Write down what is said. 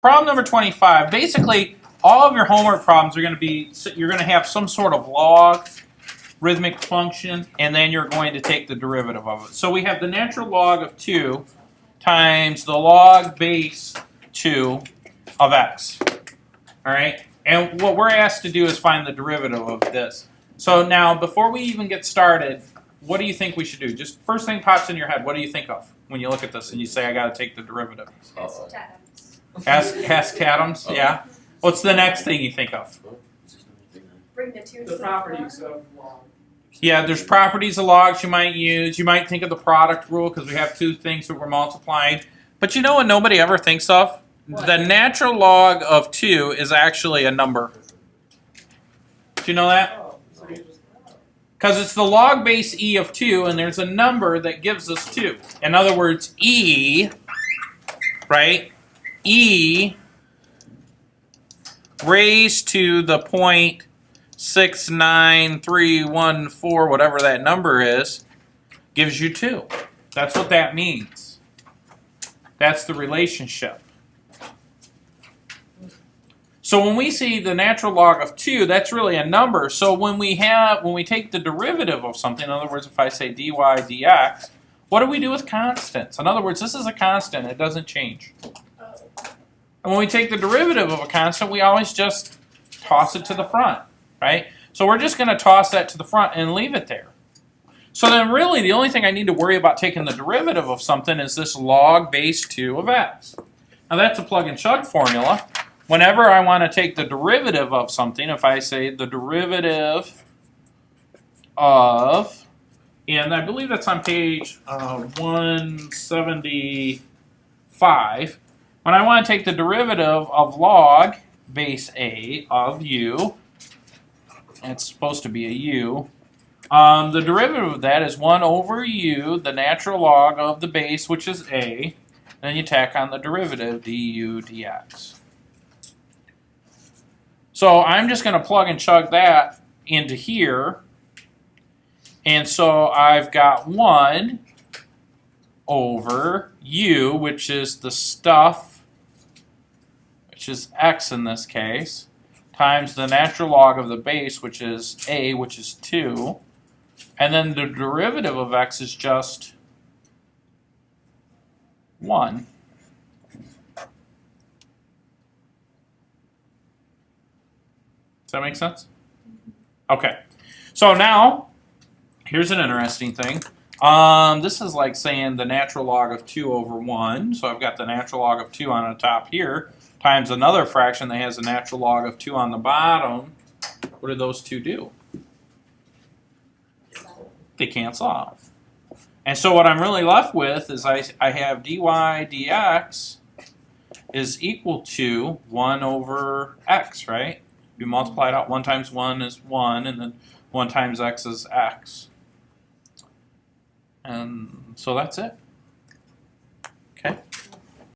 Problem number 25. Basically, all of your homework problems are going to be, you're going to have some sort of logarithmic function, and then you're going to take the derivative of it. So we have the natural log of 2 times the log base 2 of x. All right? And what we're asked to do is find the derivative of this. So now, before we even get started, what do you think we should do? Just first thing pops in your head, what do you think of when you look at this and you say, I got to take the derivative? Ask Adams, yeah. What's the next thing you think of? Bring the two to The properties of log. Yeah, there's properties of logs you might use. You might think of the product rule because we have two things that we're multiplying. But you know what nobody ever thinks of? What? The natural log of 2 is actually a number. Do you know that? Oh, so you just Because it's the log base e of 2, and there's a number that gives us 2. In other words, e, right? E raised to the 0.69314, whatever that number is, gives you 2. That's what that means. That's the relationship. So when we see the natural log of 2, that's really a number. So when we take the derivative of something, in other words, if I say dy dx, what do we do with constants? In other words, this is a constant, it doesn't change. And when we take the derivative of a constant, we always just toss it to the front, right? So we're just going to toss that to the front and leave it there. So then really the only thing I need to worry about taking the derivative of something is this log base 2 of x. Now that's a plug and chug formula. Whenever I want to take the derivative of something, if I say the derivative of, and I believe that's on page 175, when I want to take the derivative of log base a of u, it's supposed to be a u, the derivative of that is 1 over u, the natural log of the base, which is a, then you tack on the derivative du dx. So I'm just going to plug and chug that into here, and so I've got 1 over u, which is the stuff, which is x in this case, times the natural log of the base, which is a, which is 2, and then the derivative of x is just 1. Does that make sense? Okay. So now, here's an interesting thing. This is like saying the natural log of 2 over 1. So I've got the natural log of 2 on the top here, times another fraction that has a natural log of 2 on the bottom. What do those two do? They cancel off. And so what I'm really left with is I have dy dx is equal to 1 over x, right? You multiply it out. 1 times 1 is 1, and then 1 times x is x. And so that's it.